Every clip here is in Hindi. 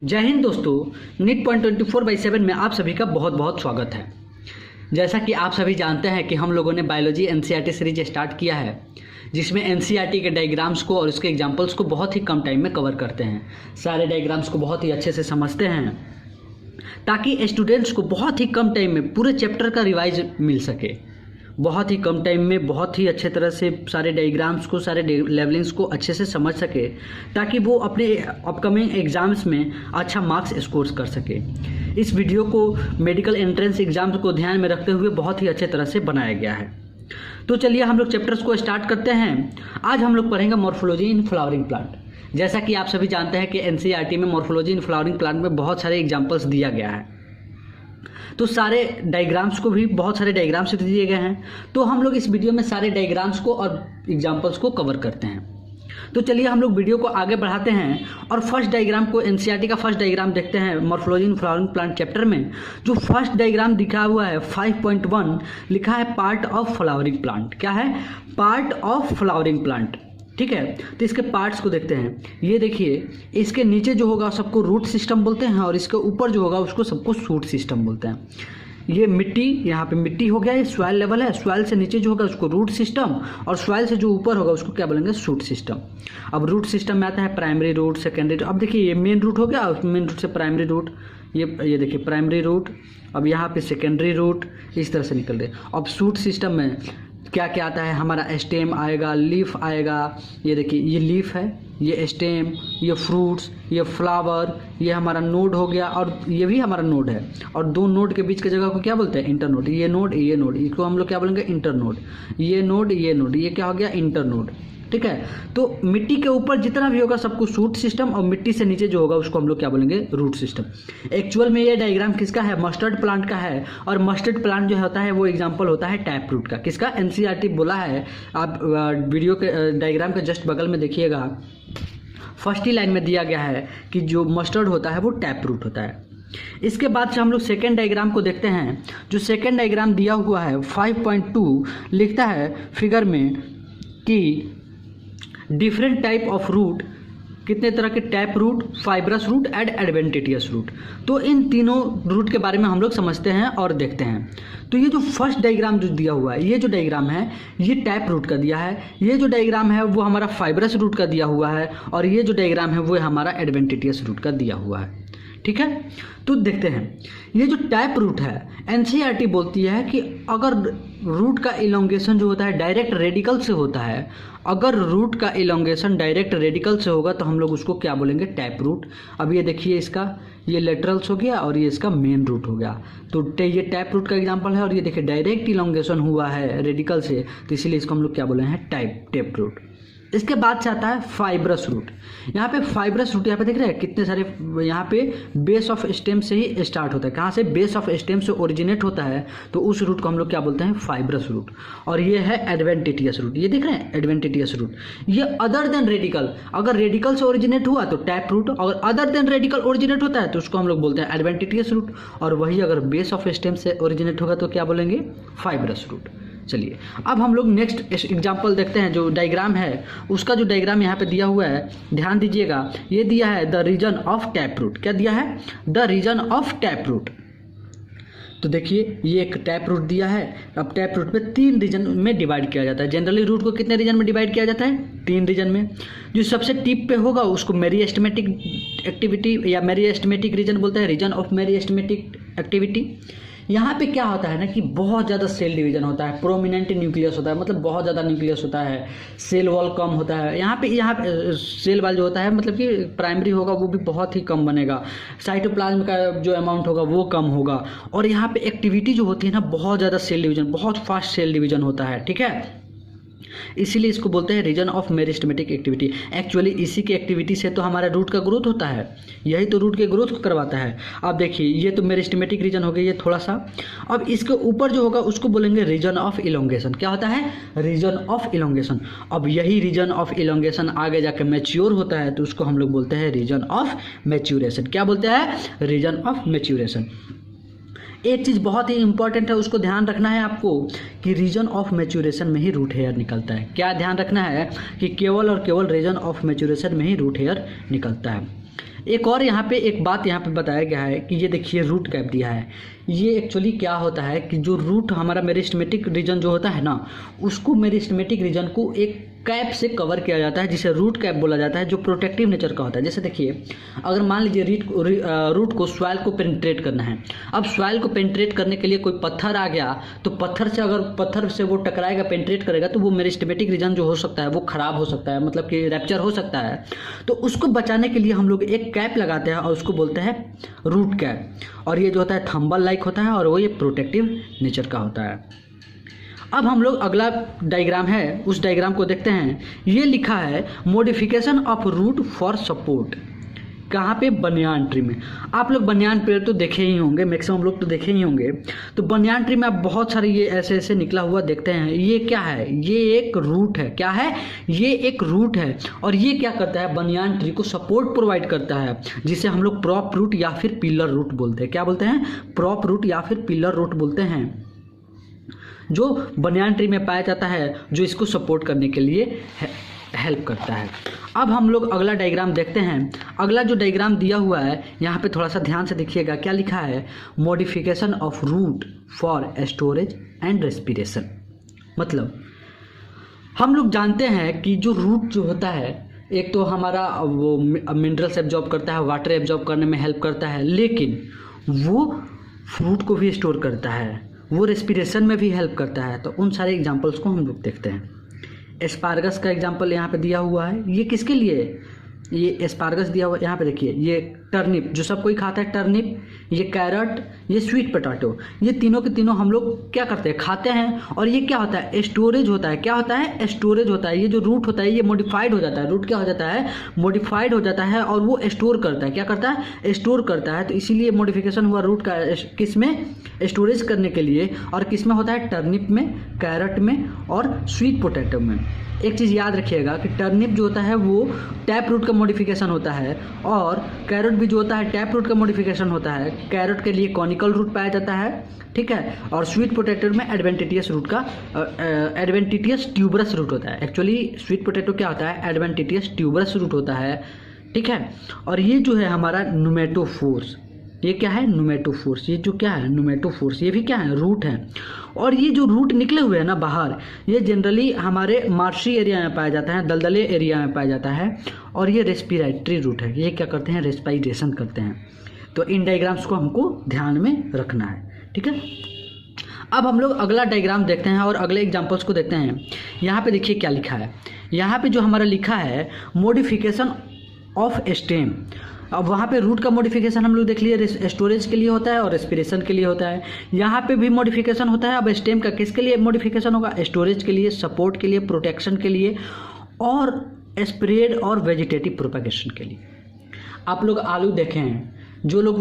जय हिंद दोस्तों, नीट पॉइंट 24/7 में आप सभी का बहुत बहुत स्वागत है। जैसा कि आप सभी जानते हैं कि हम लोगों ने बायोलॉजी एनसीईआरटी सीरीज स्टार्ट किया है, जिसमें एनसीईआरटी के डायग्राम्स को और उसके एग्जांपल्स को बहुत ही कम टाइम में कवर करते हैं। सारे डायग्राम्स को बहुत ही अच्छे से समझते हैं ताकि स्टूडेंट्स को बहुत ही कम टाइम में पूरे चैप्टर का रिवाइज मिल सके। बहुत ही कम टाइम में बहुत ही अच्छे तरह से सारे डायग्राम्स को, सारे लेवलिंग्स को अच्छे से समझ सके ताकि वो अपने अपकमिंग एग्ज़ाम्स में अच्छा मार्क्स स्कोर कर सके। इस वीडियो को मेडिकल एंट्रेंस एग्ज़ाम्स को ध्यान में रखते हुए बहुत ही अच्छे तरह से बनाया गया है। तो चलिए हम लोग चैप्टर्स को स्टार्ट करते हैं। आज हम लोग पढ़ेंगे मॉर्फोलॉजी इन फ्लावरिंग प्लांट। जैसा कि आप सभी जानते हैं कि एनसीईआरटी में मॉर्फोलॉजी इन फ्लावरिंग प्लांट में बहुत सारे एग्जाम्पल्स दिया गया है, तो सारे डायग्राम्स को भी बहुत सारे डायग्राम्स दिए गए हैं। तो हम लोग इस वीडियो में सारे डायग्राम्स को और एग्जाम्पल्स को कवर करते हैं। तो चलिए हम लोग वीडियो को आगे बढ़ाते हैं और फर्स्ट डायग्राम को, एनसीईआरटी का फर्स्ट डायग्राम देखते हैं morphology in flowering plant chapter में। जो फर्स्ट डायग्राम दिखा हुआ है 5.1 लिखा है पार्ट ऑफ फ्लावरिंग प्लांट। क्या है? Part of flowering plant. ठीक है, तो इसके पार्ट्स को देखते हैं। ये देखिए, इसके नीचे जो होगा सबको रूट सिस्टम बोलते हैं और इसके ऊपर जो होगा उसको सबको शूट सिस्टम बोलते हैं। ये मिट्टी, यहाँ पे मिट्टी हो गया, ये सॉइल लेवल है। सॉइल से नीचे जो होगा उसको रूट सिस्टम और सॉइल से जो ऊपर होगा उसको क्या बोलेंगे? Shoot system. अब रूट सिस्टम में आता है प्राइमरी रूट, सेकेंडरी रूट। अब देखिए ये मेन रूट हो गया, मेन रूट से प्राइमरी रूट, ये देखिए प्राइमरी रूट। अब यहाँ पे सेकेंडरी रूट इस तरह से निकल रहे। अब शूट सिस्टम में क्या क्या आता है? हमारा स्टेम आएगा, लीफ आएगा। ये देखिए ये लीफ है, ये स्टेम, ये फ्रूट्स, ये फ्लावर, ये हमारा नोड हो गया और ये भी हमारा नोड है। और दो नोड के बीच की जगह को क्या बोलते हैं? इंटरनोड। ये नोड, ये नोड, इसको हम लोग क्या बोलेंगे? इंटरनोड। ये नोड, ये नोड, ये क्या हो गया? इंटरनोड। ठीक है, तो मिट्टी के ऊपर जितना भी होगा सबको शूट सिस्टम और मिट्टी से नीचे जो होगा उसको हम लोग क्या बोलेंगे? Root system. एक्चुअल में ये डायग्राम किसका है? मस्टर्ड प्लांट का है। और मस्टर्ड प्लांट जो होता है वो एग्जांपल होता है टैप रूट का। किसका? एनसीईआरटी बोला है। आप वीडियो के डायग्राम के जस्ट बगल में देखिएगा, फर्स्ट ही लाइन में दिया गया है कि जो मस्टर्ड होता है वो टैप रूट होता है। इसके बाद से हम लोग सेकेंड डायग्राम को देखते हैं। जो सेकेंड डायग्राम दिया हुआ है 5.2 लिखता है फिगर में कि डिफरेंट टाइप ऑफ रूट, कितने तरह के? Tap root, fibrous root and adventitious root. तो इन तीनों रूट के बारे में हम लोग समझते हैं और देखते हैं। तो ये जो फर्स्ट डायग्राम जो दिया हुआ है, ये जो डायग्राम है ये टैप रूट का दिया है। ये जो डायग्राम है वो हमारा फाइब्रस रूट का दिया हुआ है और ये जो डायग्राम है वो हमारा एडवेंटिटियस रूट का दिया हुआ है। ठीक है, तो देखते हैं। ये जो टैप रूट है, एनसीईआरटी बोलती है कि अगर रूट का इलोंगेशन जो होता है डायरेक्ट रेडिकल से होता है, अगर रूट का इलोंगेशन डायरेक्ट रेडिकल से होगा तो हम लोग उसको क्या बोलेंगे? Tap root. अब ये देखिए, इसका ये लेटरल्स हो गया और ये इसका मेन रूट हो गया। तो ये टैप रूट का एग्जांपल है। और ये देखिए डायरेक्ट इलोंगेशन हुआ है रेडिकल से, तो इसीलिए इसको हम लोग क्या बोले हैं? Tap root. इसके बाद से आता है फाइब्रस रूट। यहाँ पे फाइब्रस रूट, यहाँ पे देख रहे हैं कितने सारे, यहाँ पे बेस ऑफ स्टेम से ही स्टार्ट होता है। कहाँ से? बेस ऑफ स्टेम से ओरिजिनेट होता है, तो उस रूट को हम लोग क्या बोलते हैं? Fibrous root. और ये है एडवेंटिटियस रूट। ये देख रहे हैं एडवेंटिटियस रूट। ये अदर देन रेडिकल, अगर रेडिकल से ओरिजिनेट हुआ तो टैप रूट, और अदर देन रेडिकल ओरिजिनेट होता है तो उसको हम लोग बोलते हैं एडवेंटिटियस रूट। और वही अगर बेस ऑफ स्टेम से ओरिजिनेट होगा तो क्या बोलेंगे? Fibrous root. चलिए अब हम लोग नेक्स्ट एग्जांपल देखते हैं। जो डायग्राम है उसका जो डायग्राम यहाँ पे दिया हुआ है, ध्यान दीजिएगा। ये दिया है the region of tap root. क्या दिया है? The region of tap root. तो देखिए ये एक टैप रूट दिया है। अब टैप रूट में 3 रीजन में डिवाइड किया जाता है। जनरली रूट को कितने रीजन में डिवाइड किया जाता है? 3 रीजन में। जो सबसे टिप पे होगा उसको मेरिस्टेमेटिक एक्टिविटी या मेरिस्टेमेटिक रीजन बोलते हैं, रीजन ऑफ मेरिस्टेमेटिक एक्टिविटी। यहाँ पे क्या होता है ना कि बहुत ज़्यादा सेल डिवीजन होता है, प्रोमिनेंट न्यूक्लियस होता है, मतलब बहुत ज़्यादा न्यूक्लियस होता है, सेल वॉल कम होता है। यहाँ पे सेल वॉल जो होता है मतलब कि प्राइमरी होगा वो भी बहुत ही कम बनेगा, साइटोप्लाज्म का जो अमाउंट होगा वो कम होगा। और यहाँ पे एक्टिविटी जो होती है ना, बहुत ज़्यादा सेल डिवीजन, बहुत फास्ट सेल डिवीजन होता है। ठीक है, इसीलिए इसको बोलते हैं region of meristematic activity. Actually इसी की एक्टिविटी से तो हमारा रूट का ग्रोथ होता है, यही तो रूट के ग्रोथ को करवाता है। अब देखिए ये तो मेरिस्टेमेटिक रीजन हो गया, ये थोड़ा सा। अब इसके ऊपर जो होगा उसको बोलेंगे रीजन ऑफ इलोंगेशन। क्या होता है? Region of elongation. अब यही रीजन ऑफ इलोंगेशन आगे जाकर मैच्योर होता है तो उसको हम लोग बोलते हैं रीजन ऑफ मैच्यूरेशन। क्या बोलते हैं? Region of maturation. एक चीज़ बहुत ही इंपॉर्टेंट है, उसको ध्यान रखना है आपको कि रीजन ऑफ मैच्यूरेशन में ही रूट हेयर निकलता है। क्या ध्यान रखना है कि केवल और केवल रीजन ऑफ मैच्यूरेशन में ही रूट हेयर निकलता है। एक और यहाँ पे एक बात यहाँ पे बताया गया है कि ये देखिए रूट कैप दिया है। ये एक्चुअली क्या होता है कि जो रूट हमारा मेरिस्टेमेटिक रीजन जो होता है ना, उसको मेरिस्टेमेटिक रीजन को एक कैप से कवर किया जाता है जिसे रूट कैप बोला जाता है, जो प्रोटेक्टिव नेचर का होता है। जैसे देखिए, अगर मान लीजिए रूट को सॉइल को पेनिट्रेट करना है। अब सॉइल को पेनिट्रेट करने के लिए कोई पत्थर आ गया, तो पत्थर से वो टकराएगा, पेनिट्रेट करेगा, तो वो मेरिस्टेमेटिक रीजन जो हो सकता है वो खराब हो सकता है, मतलब कि रैप्चर हो सकता है। तो उसको बचाने के लिए हम लोग एक कैप लगाते हैं और उसको बोलते हैं रूट कैप। और ये जो होता है थंबल लाइक होता है और वो ये प्रोटेक्टिव नेचर का होता है। अब हम लोग अगला डायग्राम है, उस डायग्राम को देखते हैं। ये लिखा है modification of root for support. कहाँ पे? बनियान ट्री में। आप लोग बनियान पेड़ तो देखे ही होंगे, मैक्सिमम लोग तो देखे ही होंगे। तो बनियान ट्री में आप बहुत सारे ये ऐसे ऐसे निकला हुआ देखते हैं। ये क्या है? ये एक रूट है। क्या है? ये एक रूट है। और ये क्या करता है? बनियान ट्री को सपोर्ट प्रोवाइड करता है, जिसे हम लोग प्रॉप रूट या फिर पिलर रूट बोलते हैं। क्या बोलते हैं? प्रॉप रूट या फिर पिलर रूट बोलते हैं, जो बनियान ट्री में पाया जाता है, जो इसको सपोर्ट करने के लिए हेल्प करता है। अब हम लोग अगला डायग्राम देखते हैं। अगला जो डायग्राम दिया हुआ है, यहाँ पे थोड़ा सा ध्यान से देखिएगा। क्या लिखा है? Modification of root for storage and respiration. मतलब हम लोग जानते हैं कि जो रूट जो होता है, एक तो हमारा वो मिनरल्स एब्जॉर्ब करता है, वाटर एब्जॉर्ब करने में हेल्प करता है, लेकिन वो फ्रूट को भी स्टोर करता है, वो रेस्पिरेशन में भी हेल्प करता है। तो उन सारे एग्जांपल्स को हम लोग देखते हैं। एस्पार्गस का एग्जांपल यहाँ पे दिया हुआ है। ये किसके लिए है? ये एस्पार्गस दिया हुआ है। यहाँ पे देखिए, ये टर्निप जो सब कोई खाता है, टर्निप, ये कैरट, ये स्वीट पोटैटो, ये तीनों के तीनों हम लोग क्या करते हैं? खाते हैं। और ये क्या होता है? स्टोरेज होता है। क्या होता है? स्टोरेज होता है। ये जो रूट होता है ये मॉडिफाइड हो जाता है। रूट क्या हो जाता है? मॉडिफाइड हो जाता है और वो स्टोर करता है। क्या करता है? स्टोर करता है। तो इसीलिए मॉडिफिकेशन हुआ रूट का किस में? स्टोरेज करने के लिए। और किस में होता है? टर्निप में, कैरट में और स्वीट पोटैटो में। एक चीज़ याद रखिएगा कि टर्निप जो होता है वो टैप रूट का मॉडिफिकेशन होता है, और कैरट भी जो होता है टैप रूट का मॉडिफिकेशन होता है। कैरट के लिए कॉनिकल रूट पाया जाता है, ठीक है। और स्वीट पोटैटो में एडवेंटिटियस रूट का एडवेंटिटियस ट्यूबरस रूट होता है। एक्चुअली स्वीट पोटैटो क्या होता है? एडवेंटिटियस ट्यूबरस रूट होता है, ठीक है। और ये जो है हमारा नुमेटोफोर्स, ये क्या है? नुमेटोफोर्स। ये जो क्या है? नुमेटोफोर्स, ये भी क्या है? रूट है। और ये जो रूट निकले हुए हैं ना बाहर, ये जनरली हमारे मार्शी एरिया में पाया जाता है, दलदले एरिया में पाया जाता है। और ये रेस्पिरेटरी रूट है। ये क्या करते हैं? रेस्पिरेशन करते हैं। तो इन डायग्राम्स को हमको ध्यान में रखना है, ठीक है। अब हम लोग अगला डायग्राम देखते हैं और अगले एग्जाम्पल्स को देखते हैं। यहाँ पे देखिए क्या लिखा है। यहाँ पे जो हमारा लिखा है मॉडिफिकेशन ऑफ स्टेम। अब वहाँ पे रूट का मॉडिफिकेशन हम लोग देख लिए, स्टोरेज के लिए होता है और रेस्पिरेशन के लिए होता है। यहाँ पे भी मॉडिफिकेशन होता है। अब स्टेम का किसके लिए मॉडिफिकेशन होगा? स्टोरेज के लिए, सपोर्ट के लिए, प्रोटेक्शन के लिए और स्प्रेड और वेजिटेटिव प्रोपेगेशन के लिए। आप लोग आलू देखे हैं, जो लोग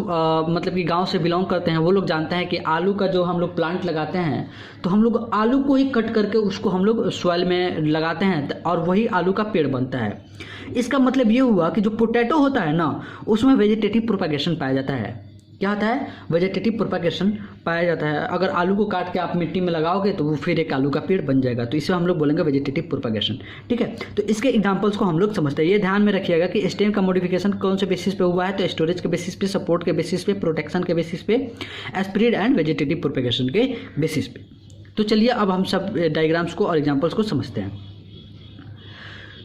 मतलब कि गांव से बिलोंग करते हैं वो लोग जानते हैं कि आलू का जो हम लोग प्लांट लगाते हैं, तो हम लोग आलू को ही कट करके उसको हम लोग सॉइल में लगाते हैं और वही आलू का पेड़ बनता है। इसका मतलब ये हुआ कि जो पोटैटो होता है ना, उसमें वेजिटेटिव प्रोपेगेशन पाया जाता है। क्या होता है? वेजिटेटिव प्रोपेगेशन पाया जाता है। अगर आलू को काट के आप मिट्टी में लगाओगे तो वो फिर एक आलू का पेड़ बन जाएगा। तो इसे हम लोग बोलेंगे वेजिटेटिव प्रोपेगेशन, ठीक है। तो इसके एग्जांपल्स को हम लोग समझते हैं। ये ध्यान में रखिएगा कि स्टेम का मॉडिफिकेशन कौन से बेसिस पे हुआ है? तो स्टोरेज के बेसिस पे, सपोर्ट के बेसिस पे, प्रोटेक्शन के बेसिस पे, स्प्रेड एंड वेजिटेटिव प्रोपेगेशन के बेसिस पे। तो चलिए अब हम सब डायग्राम्स को और एग्जाम्पल्स को समझते हैं।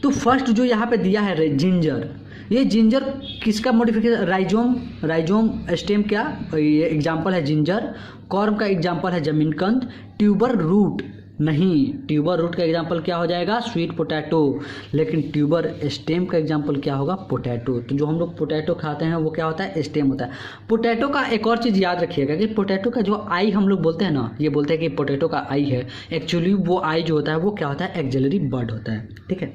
तो फर्स्ट जो यहाँ पे दिया है जिंजर, ये जिंजर किसका मॉडिफिकेशन? राइजोम स्टेम क्या, ये एग्जाम्पल है जिंजर। कॉर्म का एग्जाम्पल है जमीनकंद। ट्यूबर रूट नहीं, ट्यूबर रूट का एग्जाम्पल क्या हो जाएगा? Sweet potato. लेकिन ट्यूबर स्टेम का एग्जाम्पल क्या होगा? पोटैटो। तो जो हम लोग पोटैटो खाते हैं वो क्या होता है? स्टेम होता है। पोटैटो का एक और चीज़ याद रखिएगा कि पोटैटो का जो आई हम लोग बोलते हैं ना, ये बोलते हैं कि पोटैटो का आई है, एक्चुअली वो आई जो होता है वो क्या होता है? एक्सिलरी बड होता है, ठीक है।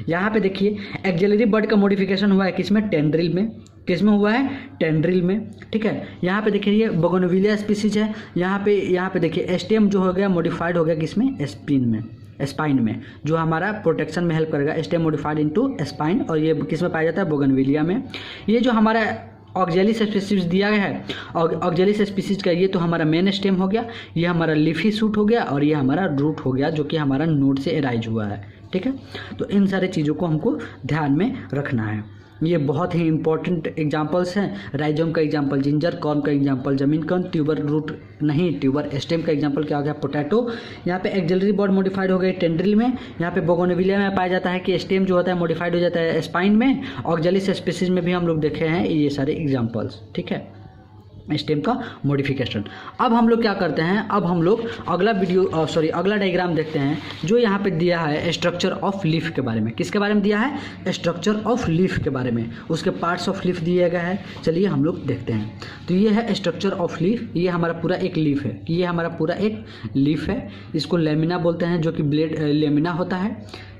यहाँ पे देखिए एक्सिलरी बड का मॉडिफिकेशन हुआ है किसमें? टेंड्रिल में। किसमें हुआ है? टेंड्रिल में, ठीक है। यहाँ पे देखिए ये बोगनविलिया स्पीसीज है। यहाँ पे देखिए स्टेम जो हो गया मॉडिफाइड हो गया किसमें? स्पाइन में, जो हमारा प्रोटेक्शन में हेल्प करेगा। स्टेम मॉडिफाइड इनटू स्पाइन, और ये किस में पाया जाता है? बोगनविलिया में। ये जो हमारा ऑक्जेलिस स्पीसीज दिया गया है, और ऑक्जेलिस स्पीसीज का ये तो हमारा मेन स्टेम हो गया, ये हमारा लीफी शूट हो गया, और ये हमारा रूट हो गया जो कि हमारा नोड से एराइज हुआ है, ठीक है। तो इन सारे चीज़ों को हमको ध्यान में रखना है। ये बहुत ही इंपॉर्टेंट एग्जांपल्स हैं। राइजोम का एग्जांपल जिंजर, कॉर्न का एग्जांपल जमीन कॉर्न, ट्यूबर रूट नहीं ट्यूबर स्टेम का एग्जांपल क्या हो गया पोटैटो। यहाँ पे एक्सिलरी बॉड मॉडिफाइड हो गई टेंड्रिल में। यहाँ पे बोगोनविलिया में पाया जाता है कि स्टेम जो होता है मॉडिफाइड हो जाता है स्पाइन में। ऑक्जेलिस स्पीसीज में भी हम लोग देखे हैं ये सारे एग्जाम्पल्स, ठीक है, स्टेम का मॉडिफिकेशन। अब हम लोग क्या करते हैं, अब हम लोग अगला डायग्राम देखते हैं जो यहाँ पे दिया है स्ट्रक्चर ऑफ लीफ के बारे में। किसके बारे में दिया है? स्ट्रक्चर ऑफ लीफ के बारे में, उसके पार्ट्स ऑफ लीफ दिया गया है। चलिए हम लोग देखते हैं। तो ये है स्ट्रक्चर ऑफ लीफ, ये हमारा पूरा एक लीफ है, ये हमारा पूरा एक लीफ है। इसको लेमिना बोलते हैं जो कि ब्लेड लेमिना होता है,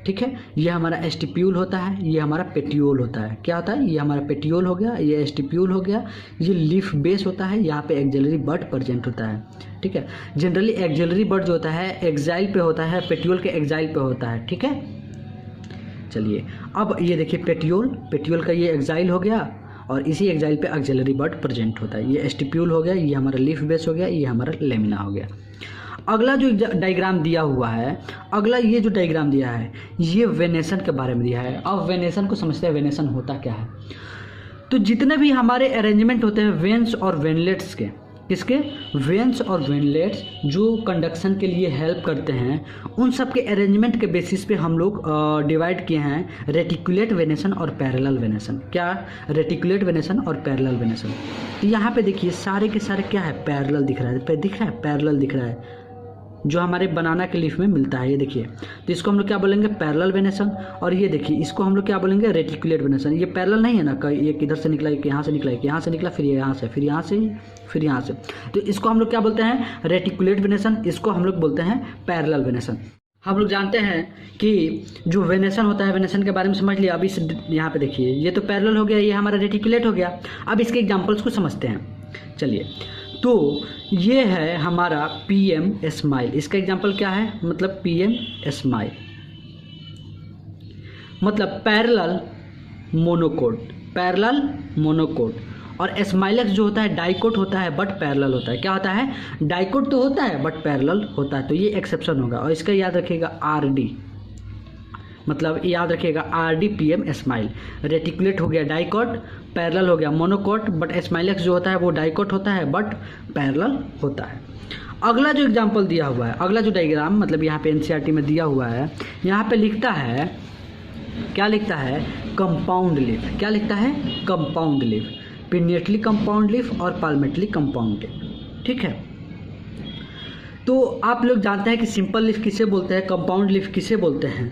ठीक है। ये हमारा एस्टिप्यूल होता है, ये हमारा पेटियोल होता है। क्या होता है? ये हमारा पेटियोल हो गया, ये एस्टिप्यूल हो गया, ये लीफ बेस होता है। यहाँ पे एक्सिलरी बड प्रेजेंट होता है, ठीक है। जनरली एक्सिलरी बड जो होता है एक्साइल पे होता है, पेटियोल के एक्साइल पे होता है, ठीक है। चलिए अब ये देखिए पेटियोल का ये एक्साइल हो गया और इसी एक्साइल पे एक्सिलरी बड प्रेजेंट होता है। ये एस्टिप्यूल हो गया, ये हमारा लीफ बेस हो गया, ये हमारा लेमिना हो गया। अगला जो डायग्राम दिया हुआ है, अगला ये जो डायग्राम दिया है ये वेनेसन के बारे में दिया है। अब वेनेसन को समझते हैं, वेनेसन होता क्या है। तो जितने भी हमारे अरेंजमेंट होते हैं वेन्स और वेनलेट्स के, किसके? वेन्स और वेनलेट्स जो कंडक्शन के लिए हेल्प करते हैं, उन सब के अरेंजमेंट के बेसिस पे हम लोग डिवाइड किए हैं रेटिकुलेट वेनेसन और पैरेलल वेनेसन। क्या? रेटिकुलेट वेनेसन और पैरेलल वेनेसन। तो यहाँ पे देखिए सारे के सारे क्या है? पैरेलल दिख रहा है, पैरेलल दिख रहा है जो हमारे बनाना के लीफ में मिलता है। ये देखिए, तो इसको हम लोग क्या बोलेंगे? Parallel venation. और ये देखिए इसको हम लोग क्या बोलेंगे? Reticulate venation. ये पैरेलल नहीं है ना, एक इधर से निकला, एक यहाँ से निकला, एक यहाँ से निकला, फिर यहाँ से, फिर यहाँ से, फिर यहाँ से। तो इसको हम लोग क्या बोलते हैं? Reticulate venation. इसको हम लोग बोलते हैं पैरेलल वेनेसन। हम लोग जानते हैं कि जो वेनेसन होता है, वेनेसन के बारे में समझ लिया। अब इस यहाँ पे देखिए ये तो पैरेलल हो गया, ये हमारा रेटिकुलेट हो गया। अब इसके एग्जाम्पल्स को समझते हैं। चलिए, तो ये है हमारा पीएम स्माइल। इसका एग्जांपल क्या है? मतलब पीएम स्माइल मतलब पैरेलल मोनोकोट। और स्माइलेक्स जो होता है डाइकोट होता है बट पैरेलल होता है। क्या होता है? डाइकोट तो होता है बट पैरेलल होता है। तो ये एक्सेप्शन होगा और इसका याद रखिएगा आरडी, मतलब याद रखिएगा आरडी पीएम स्माइल। रेटिकुलेट हो गया डाइकोट, पैरेलल हो गया मोनोकोट, बट स्माइलेक्स जो होता है वो डाइकोट होता है बट पैरेलल होता है। अगला जो एग्जांपल दिया हुआ है, अगला जो डायग्राम मतलब यहाँ पे एनसीईआरटी में दिया हुआ है, यहाँ पे लिखता है, क्या लिखता है? Compound leaf. क्या लिखता है? कंपाउंड लीफ, पिनियटली कंपाउंड लीफ और पाल्मेटली कंपाउंड लीफ, ठीक है। तो आप लोग जानते हैं कि सिंपल लीफ किसे बोलते हैं, कंपाउंड लीफ किसे बोलते हैं,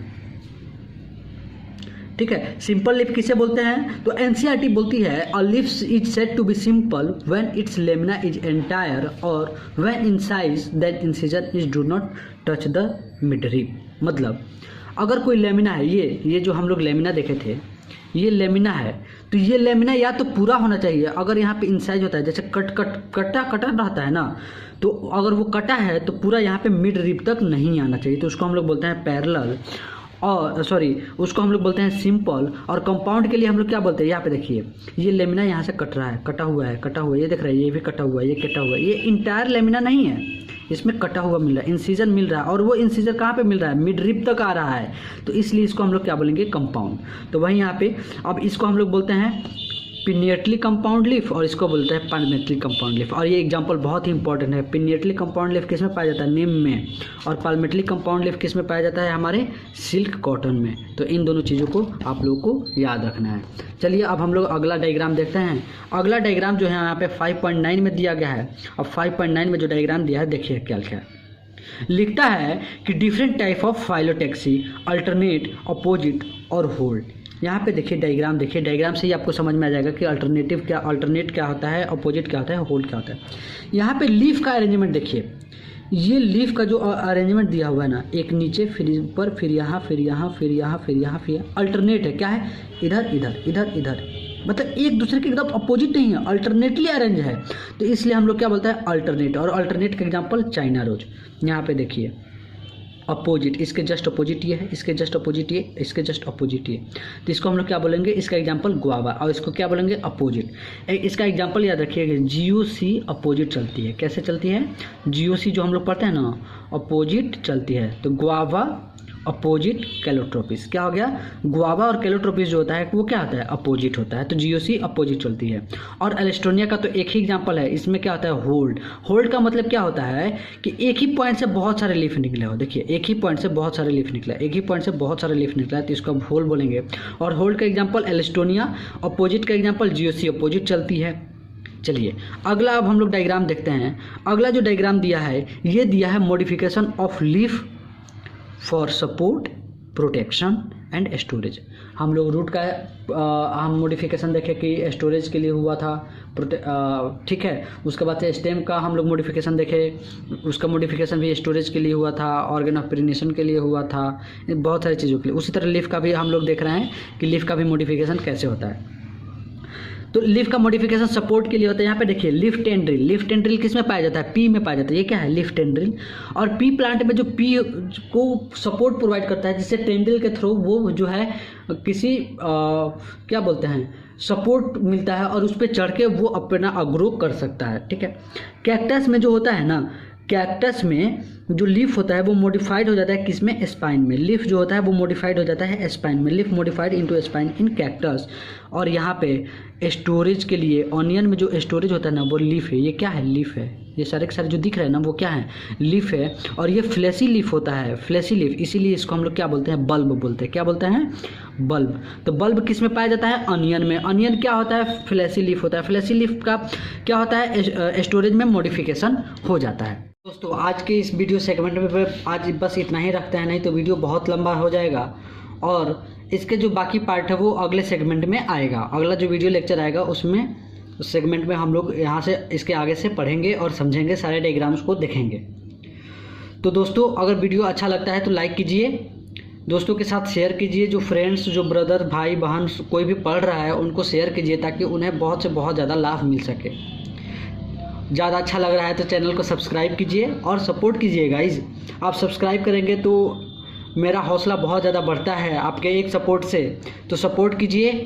ठीक है। सिंपल लीफ किसे बोलते हैं? तो एनसीईआरटी बोलती है a leaf is said to be simple when its lamina is entire और when in size then incision is do not touch the midrib. मतलब अगर कोई लेमिना है, ये जो हम लोग लेमिना देखे थे, ये लेमिना है, तो ये लेमिना या तो पूरा होना चाहिए। अगर यहाँ पे इंसाइज होता है, जैसे कटा रहता है ना, तो अगर वो कटा है तो पूरा यहाँ पे मिड रिब तक नहीं आना चाहिए। तो उसको हम लोग बोलते हैं पैरेलल, और उसको हम लोग बोलते हैं सिंपल। और कंपाउंड के लिए हम लोग क्या बोलते हैं? यहाँ पे देखिए ये लेमिना यहाँ से कट रहा है, कटा हुआ है, ये देख रहे हैं, ये भी कटा हुआ है, ये कटा हुआ है। ये इंटायर लेमिना नहीं है, इसमें कटा हुआ मिल रहा है, इंसिजन मिल रहा है, और वो इंसिजन कहाँ पे मिल रहा है? मिड रिब तक आ रहा है। तो इसलिए इसको हम लोग क्या बोलेंगे? कंपाउंड। तो वहीं यहाँ पे अब इसको हम लोग बोलते हैं पिनियटली कंपाउंड लीफ और इसको बोलते हैं पाल्मेटली कंपाउंड लीफ। और ये एग्जांपल बहुत ही इंपॉर्टेंट है। पिनियटली कंपाउंड लीफ किस में पाया जाता है? नीम में। और पाल्मेटली कंपाउंड लीफ किस में पाया जाता है? हमारे सिल्क कॉटन में। तो इन दोनों चीज़ों को आप लोगों को याद रखना है। चलिए अब हम लोग अगला डायग्राम देखते हैं। अगला डायग्राम जो है यहाँ पे 5.9 में दिया गया है। अब 5.9 में जो डायग्राम दिया है देखिए क्या लिखा है। लिखता है कि different type of phyllotaxy, alternate, opposite और होल्ड। यहाँ पे देखिए डायग्राम, देखिए डायग्राम से ही आपको समझ में आ जाएगा कि अल्टरनेट क्या होता है, अपोजिट क्या होता है, होल्ड क्या होता है। यहाँ पे लीफ का अरेंजमेंट देखिए, ये लीफ का जो अरेंजमेंट दिया हुआ है ना, एक नीचे फिर ऊपर फिर यहाँ फिर यहाँ फिर यहाँ फिर यहाँ फिर अल्टरनेट है। क्या है? इधर इधर इधर इधर, मतलब एक दूसरे के एकदम अपोजिट नहीं है, अल्टरनेटली अरेंज है। तो इसलिए हम लोग क्या बोलते हैं? अल्टरनेट। और अल्टरनेट का एग्जाम्पल चाइना रोज। यहाँ पे देखिए अपोजिट, इसके जस्ट अपोजिट ये है, इसके जस्ट अपोजिट ये, इसके जस्ट अपोजिट ये। तो इसको हम लोग क्या बोलेंगे? इसका एग्जांपल गुआवा। और इसको क्या बोलेंगे? अपोजिट। इसका एग्जांपल याद रखिएगा, GOC अपोजिट चलती है। कैसे चलती है? GOC जो हम लोग पढ़ते हैं ना, अपोजिट चलती है। तो गुआवा अपोजिट कैलोट्रोपिस। क्या हो गया, गुआवा और कैलोट्रोपिस जो होता है वो क्या होता है, अपोजिट होता है, तो जीओसी अपोजिट चलती है। और एलिस्टोनिया का तो एक ही एग्जांपल है, इसमें क्या होता है, होल्ड। होल्ड का मतलब क्या होता है कि एक ही पॉइंट से बहुत सारे लीफ निकले हो, देखिए एक ही पॉइंट से बहुत सारे लीफ निकला, एक ही पॉइंट से बहुत सारे लीफ निकला है, तो इसको होल्ड बोलेंगे। और होल्ड का एग्जाम्पल एलिस्टोनिया, अपोजिट का एग्जाम्पल जीओसी अपोजिट चलती है। चलिए अगला अब हम लोग डायग्राम देखते हैं। अगला जो डायग्राम दिया है ये दिया है modification of leaf for support, protection and storage. हम लोग रूट का हम मॉडिफिकेशन देखे कि स्टोरेज के लिए हुआ था, ठीक है। उसके बाद से स्टेम का हम लोग मॉडिफिकेशन देखे, उसका मॉडिफिकेशन भी स्टोरेज के लिए हुआ था, ऑर्गन ऑफ पेरिनेशन के लिए हुआ था, बहुत सारी चीज़ों के लिए। उसी तरह लीफ का भी हम लोग देख रहे हैं कि लीफ का भी मॉडिफिकेशन कैसे होता है। तो लीफ का मॉडिफिकेशन सपोर्ट के लिए होता है। यहाँ पे देखिए लीफ टेंड्रिल, लीफ टेंड्रिल किस में पाया जाता है, पी में पाया जाता है। ये क्या है, लीफ टेंड्रिल। और पी प्लांट में जो पी को सपोर्ट प्रोवाइड करता है, जिससे टेंड्रिल के थ्रू वो जो है किसी क्या बोलते हैं, सपोर्ट मिलता है और उस पर चढ़ के वो अपना ग्रो कर सकता है, ठीक है। कैक्टस में जो होता है ना, कैक्टस में जो लीफ होता है वो मॉडिफाइड हो जाता है किसमें, स्पाइन में। लीफ जो होता है वो मॉडिफाइड हो जाता है स्पाइन में, लीफ मॉडिफाइड इनटू स्पाइन इन कैक्टस। और यहाँ पे स्टोरेज के लिए ऑनियन में जो स्टोरेज होता है ना वो लीफ है। ये क्या है, लीफ है। ये सारे के सारे जो दिख रहे हैं ना वो क्या है, लीफ है। और ये फ्लैशी लीफ होता है, फ्लैशी लीफ, इसीलिए इसको हम लोग क्या बोलते हैं, बल्ब बोलते हैं। क्या बोलते हैं, बल्ब। तो बल्ब किस में पाया जाता है, अनियन में। अनियन क्या होता है, फ्लैशी लीफ होता है। फ्लैशी लीफ का क्या होता है, स्टोरेज में मॉडिफिकेशन हो जाता है। दोस्तों आज के इस वीडियो सेगमेंट में आज बस इतना ही रखते हैं, नहीं तो वीडियो बहुत लंबा हो जाएगा और इसके जो बाकी पार्ट है वो अगले सेगमेंट में आएगा। अगला जो वीडियो लेक्चर आएगा उसमें, उस सेगमेंट में हम लोग यहाँ से इसके आगे से पढ़ेंगे और समझेंगे, सारे डायग्राम्स को देखेंगे। तो दोस्तों अगर वीडियो अच्छा लगता है तो लाइक कीजिए, दोस्तों के साथ शेयर कीजिए। जो फ्रेंड्स, जो ब्रदर, भाई बहन कोई भी पढ़ रहा है उनको शेयर कीजिए ताकि उन्हें बहुत से बहुत ज़्यादा लाभ मिल सके। ज़्यादा अच्छा लग रहा है तो चैनल को सब्सक्राइब कीजिए और सपोर्ट कीजिए गाइज। आप सब्सक्राइब करेंगे तो मेरा हौसला बहुत ज़्यादा बढ़ता है आपके एक सपोर्ट से, तो सपोर्ट कीजिए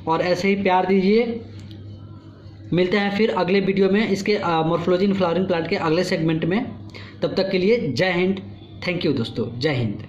और ऐसे ही प्यार दीजिए। मिलते हैं फिर अगले वीडियो में इसके मॉर्फोलॉजी इन फ्लावरिंग प्लांट के अगले सेगमेंट में। तब तक के लिए जय हिंद, थैंक यू दोस्तों, जय हिंद।